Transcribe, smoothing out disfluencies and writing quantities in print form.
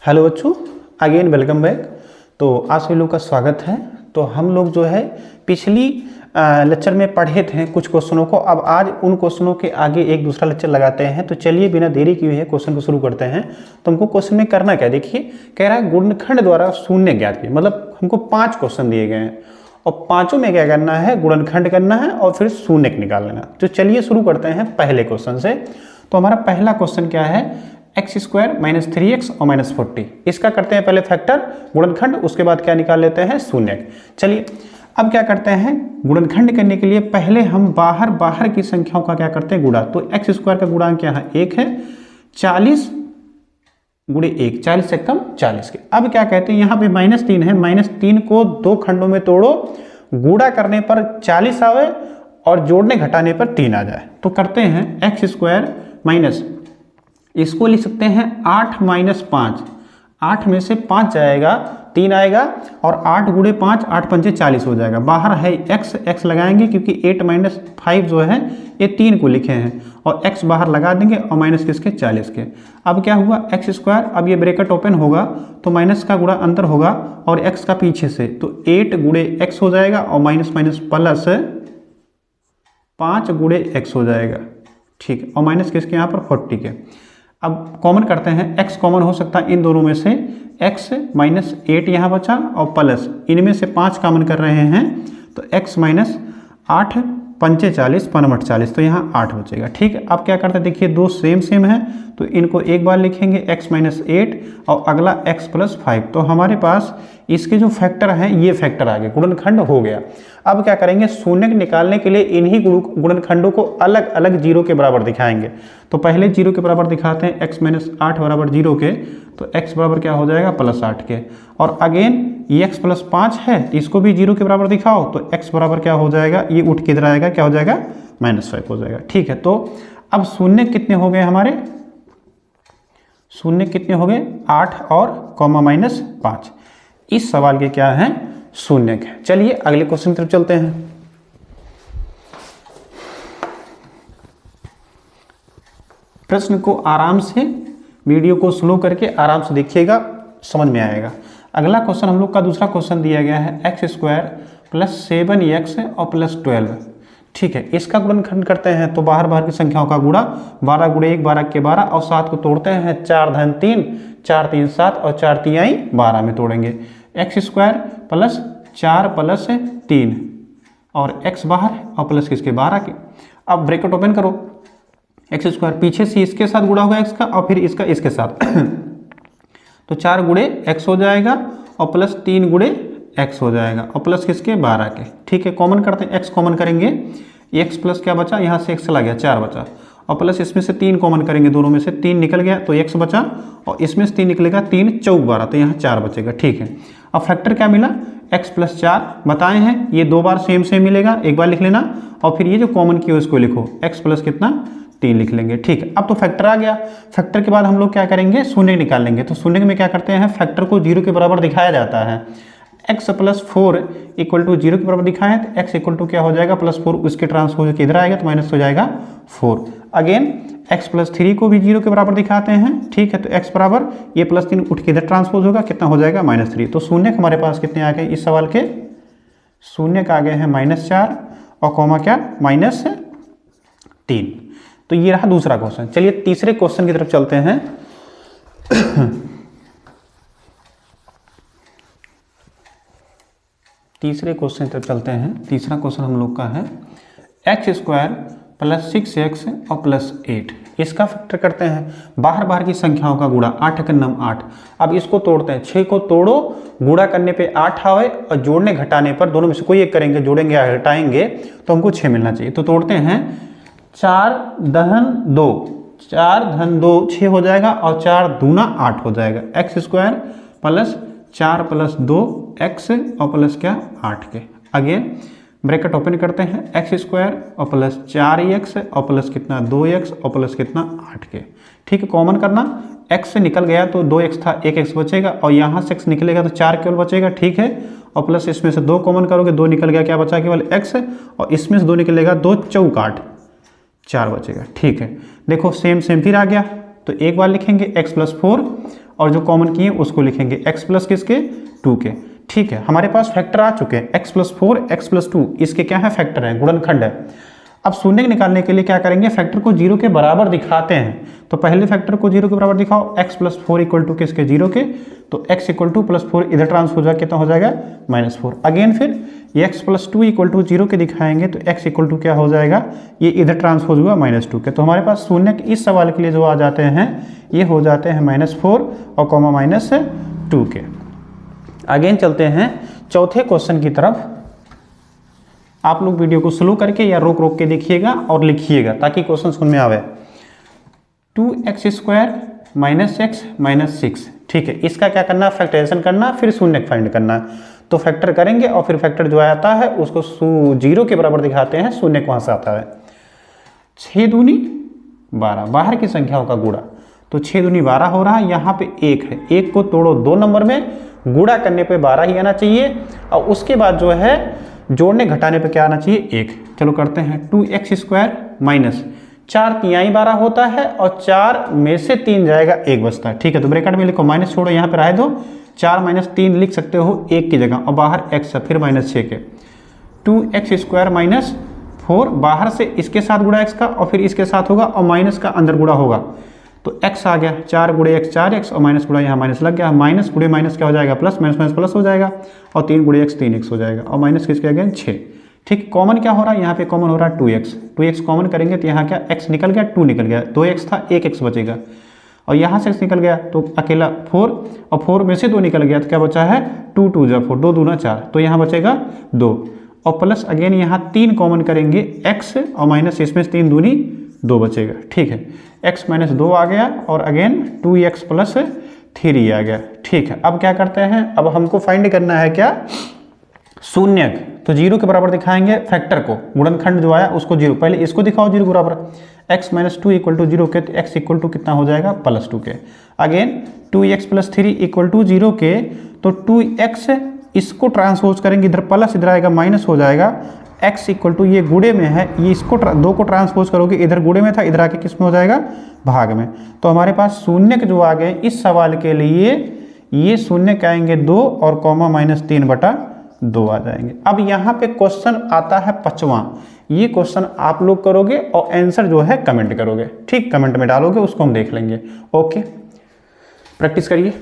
Hello बच्चों, again welcome back. तो आप सभी लोग का स्वागत है। तो हम लोग जो है पिछली लेक्चर में पढ़े थे कुछ क्वेश्चनों को। अब आज उन क्वेश्चनों के आगे एक दूसरा लेक्चर लगाते हैं। तो चलिए बिना देरी किए हुए क्वेश्चन को शुरू करते हैं। तो हमको क्वेश्चन में करना क्या है, देखिए कह रहा है गुणनखंड द्वारा शून्य ज्ञात कीजिए। मतलब हमको 5 क्वेश्चन दिए गए हैं और पांचों में क्या करना है, गुणनखंड करना है और फिर शून्य निकाल लेना। तो चलिए शुरू करते हैं पहले क्वेश्चन से। तो हमारा पहला क्वेश्चन क्या है, एक्स स्क्वायर माइनस 3x और माइनस 40। इसका करते हैं पहले फैक्टर गुणनखंड, उसके बाद क्या निकाल लेते हैं, शून्य। चलिए अब क्या करते हैं, गुणनखंड करने के लिए पहले हम बाहर की संख्याओं का क्या करते हैं, गुणा। तो एक्स स्क्वायर का गुणांक क्या है, 1 है। 40 गुणे 1, 40 से कम 40 के। अब क्या कहते हैं, यहाँ पे -3 है, -3 को 2 खंडों में तोड़ो, गुणा करने पर 40 आवे और जोड़ने घटाने पर 3 आ जाए। तो करते हैं एक्स स्क्वायर माइनस, इसको लिख सकते हैं 8 माइनस 5। 8 में से 5 जाएगा, 3 आएगा और 8 गुणे 5, 8 पंचे 40 हो जाएगा। बाहर है x लगाएंगे क्योंकि 8 माइनस 5 जो है ये 3 को लिखे हैं और x बाहर लगा देंगे और माइनस किसके, 40 के। अब क्या हुआ, एक्स स्क्वायर, अब ये ब्रैकेट ओपन होगा तो माइनस का गुणा अंदर होगा और x का पीछे से, तो 8 गुणे x हो जाएगा और माइनस माइनस प्लस 5 गुणे x हो जाएगा, ठीक है। और माइनस किसके यहाँ पर, 40 के। अब कॉमन करते हैं, x कॉमन हो सकता है इन दोनों में से, x माइनस 8 यहाँ बचा और प्लस इनमें से 5 कॉमन कर रहे हैं तो x माइनस 8 पंचे 40, 5 40, तो यहाँ 8 बचेगा, ठीक है। अब क्या करते हैं, देखिए दो सेम है तो इनको एक बार लिखेंगे, x माइनस 8 और अगला x प्लस 5। तो हमारे पास इसके जो फैक्टर हैं ये फैक्टर आ गए, गुणनखंड हो गया। अब क्या करेंगे, शून्य निकालने के लिए इन्हीं गुणनखंडों को अलग अलग 0 के बराबर दिखाएंगे। तो पहले 0 के बराबर दिखाते हैं, x माइनस 8 बराबर 0 के, तो x बराबर क्या हो जाएगा, प्लस 8 के। और अगेन ये x प्लस 5 है, इसको भी 0 के बराबर दिखाओ तो x बराबर क्या हो जाएगा, ये उठ के इधर आएगा, क्या हो जाएगा, -5 हो जाएगा, ठीक है। तो अब शून्य कितने हो गए हमारे, शून्य कितने हो गए, 8 और कॉमा माइनस 5। इस सवाल के क्या है, शून्य है। चलिए अगले क्वेश्चन की तरफ चलते हैं। प्रश्न को आराम से, वीडियो को स्लो करके आराम से देखिएगा, समझ में आएगा। अगला क्वेश्चन हम लोग का दूसरा क्वेश्चन दिया गया है, एक्स स्क्वायर प्लस 7x और प्लस 12, ठीक है। इसका गुणनखंड करते हैं तो बाहर की संख्याओं का गुणा, 12 गुणे 1 12 के 12 और 7 को तोड़ते हैं, 4 धन 3, 4 3 7 और 4 3 12 में तोड़ेंगे। एक्स स्क्वायर प्लस 4 प्लस 3 और x बाहर और प्लस किसके, 12 के। अब ब्रैकेट ओपन करो, एक्स स्क्वायर पीछे से इसके साथ गुणा होगा x का और फिर इसका इसके साथ तो 4 गुणे x हो जाएगा और प्लस 3 गुणे x हो जाएगा और प्लस किसके, 12 के, ठीक है। कॉमन करते हैं, x कॉमन करेंगे, x प्लस क्या बचा, यहाँ से x चला गया, 4 बचा और प्लस इसमें से 3 कॉमन करेंगे, दोनों में से 3 निकल गया तो x बचा और इसमें से 3 निकलेगा, 3 चौक 12, तो यहाँ 4 बचेगा, ठीक है। अब फैक्टर क्या मिला, x प्लस 4 बताए हैं, ये 2 बार सेम मिलेगा, एक बार लिख लेना और फिर ये जो कॉमन किया उसको लिखो, x प्लस कितना, 3 लिख लेंगे, ठीक है। अब तो फैक्टर आ गया। फैक्टर के बाद हम लोग क्या करेंगे, शून्य निकाल लेंगे। तो शून्य में क्या करते हैं, फैक्टर को 0 के बराबर दिखाया जाता है। x प्लस 4 इक्वल टू 0 के बराबर दिखाएं तो x इक्वल टू क्या हो जाएगा, प्लस 4, उसके ट्रांसपोज के इधर आएगा तो माइनस हो जाएगा 4। अगेन x प्लस 3 को भी 0 के बराबर दिखाते हैं, ठीक है। तो x बराबर ये प्लस 3 उठ के इधर ट्रांसपोज होगा, कितना हो जाएगा, -3। तो शून्य हमारे पास कितने आ गए इस सवाल के, शून्य का आ गए हैं -4 और कॉमा क्या, -3। तो ये रहा दूसरा क्वेश्चन। चलिए तीसरे क्वेश्चन की तरफ चलते हैं। तीसरे क्वेश्चन की तरफ चलते हैं। तीसरा क्वेश्चन हम लोग का है, एक्स स्क्वायर प्लस 6x और प्लस 8। इसका फैक्टर करते हैं, बाहर की संख्याओं का गुणा, 8 का नम 8। अब इसको तोड़ते हैं, 6 को तोड़ो, गुणा करने पे 8 आवे और जोड़ने घटाने पर दोनों में से कोई एक करेंगे, जोड़ेंगे या घटाएंगे तो हमको 6 मिलना चाहिए। तो तोड़ते हैं, 4 धन 2, 4 धन 2 6 हो जाएगा और 4 दूना 8 हो जाएगा। X square plus 4 plus 2 x और प्लस क्या, 8 के। अगेन ब्रैकेट ओपन करते हैं, एक्स स्क्वायर और प्लस 4x और प्लस कितना, 2x और प्लस कितना, 8 के, ठीक है। कॉमन करना, x से निकल गया तो 2x था, 1x बचेगा और यहाँ से x निकलेगा तो 4 केवल बचेगा, ठीक है। और प्लस इसमें से 2 कॉमन करोगे, 2 निकल गया, क्या बचा केवल x और इसमें से 2 निकलेगा, 2 चौक 8, 4 बचेगा, ठीक है। देखो सेम फिर आ गया तो एक बार लिखेंगे x प्लस 4 और जो कॉमन किए उसको लिखेंगे x प्लस किसके 2 के। ठीक है, हमारे पास फैक्टर आ चुके हैं x प्लस 4 x प्लस 2, इसके क्या है फैक्टर है, गुणनखंड है। अब शून्य निकालने के लिए क्या करेंगे, फैक्टर को 0 के बराबर दिखाते हैं। तो पहले फैक्टर को 0 के बराबर दिखाओ, x प्लस 4 इक्वल टू किसके 0 के, तो x इक्वल टू प्लस 4 इधर ट्रांसपोज होगा, कितना हो जाएगा -4। अगेन फिर ये x प्लस 2 इक्वल टू 0 के दिखाएंगे तो x इक्वल टू क्या हो जाएगा, ये इधर ट्रांसपोज हुआ -2 के। तो हमारे पास शून्य इस सवाल के लिए जो आ जाते हैं ये हो जाते हैं -4 और कॉमा -2 के। अगेन चलते हैं चौथे क्वेश्चन की तरफ। आप लोग वीडियो को स्लो करके या रोक रोक के देखिएगा और लिखिएगा ताकि क्वेश्चन समझ में आवे। 2x square minus x minus 6, ठीक है, इसका क्या करना, फैक्टराइजेशन करना, फिर शून्य फाइंड करना। तो फैक्टर करेंगे और फिर फैक्टर जो आता है उसको 0 के बराबर दिखाते हैं, शून्य कहाँ से आता है, 6 दूनी 12, बाहर की संख्याओं का गुणा, तो 6 दूनी 12 हो रहा है, यहाँ पे 1 है, 1 को तोड़ो 2 नंबर में, गुणा करने पे 12 ही आना चाहिए, और उसके बाद जो है जोड़ने घटाने पे क्या आना चाहिए 1। चलो करते हैं, 2x स्क्वायर माइनस 4 तिहाई 12 होता है और 4 में से 3 जाएगा 1 बचता है। ठीक है, तो ब्रैकेट में लिखो, माइनस छोड़ो यहाँ पे रह दो, 4 माइनस 3 लिख सकते हो 1 की जगह, और बाहर x है, फिर -6 के 2x स्क्वायर माइनस 4, बाहर से इसके साथ गुणा x का और फिर इसके साथ होगा और माइनस का अंदर गुणा होगा, तो x आ गया, 4 गुणे x 4x और माइनस गुणा यहाँ माइनस लग गया, माइनस गुणे माइनस क्या हो जाएगा प्लस, माइनस माइनस प्लस हो जाएगा, और 3 गुणे x 3x हो जाएगा, और माइनस किसके अगेन 6। ठीक, कॉमन क्या हो रहा है, यहाँ पे कॉमन हो रहा है 2x कॉमन करेंगे तो यहाँ क्या x निकल गया, 2 निकल गया, 2x था 1x बचेगा, और यहाँ से x निकल गया तो अकेला 4, और 4 में से 2 निकल गया तो क्या बचा है 2 2 जा 4, 2 दूना 4, तो यहाँ बचेगा 2, और प्लस अगेन यहाँ 3 कॉमन करेंगे x और माइनस, इसमें 3 दूनी 2 बचेगा। ठीक है, x माइनस 2 आ गया और अगेन 2x प्लस 3 आ गया। ठीक है, अब क्या करते हैं, अब हमको फाइंड करना है क्या, शून्य, तो 0 के बराबर दिखाएंगे फैक्टर को, गुणनखंड जो आया उसको 0, पहले इसको दिखाओ 0 के बराबर, x माइनस 2 इक्वल टू 0 के, तो x इक्वल टू कितना हो जाएगा +2 के। Again 2x plus 3 equal to 0 के, तो 2x इसको ट्रांसपोज करेंगे, इधर प्लस इधर आएगा माइनस हो जाएगा, x इक्वल टू ये गुणे में है, ये इसको 2 को ट्रांसपोज करोगे, इधर गुणे में था, इधर आके किस में हो जाएगा भाग में। तो हमारे पास शून्य जो आ गए इस सवाल के लिए, ये शून्य के आएंगे 2 और कॉमा -3/2 आ जाएंगे। अब यहाँ पे क्वेश्चन आता है 5वां, ये क्वेश्चन आप लोग करोगे और आंसर जो है कमेंट करोगे। ठीक, कमेंट में डालोगे, उसको हम देख लेंगे। ओके, प्रैक्टिस करिए।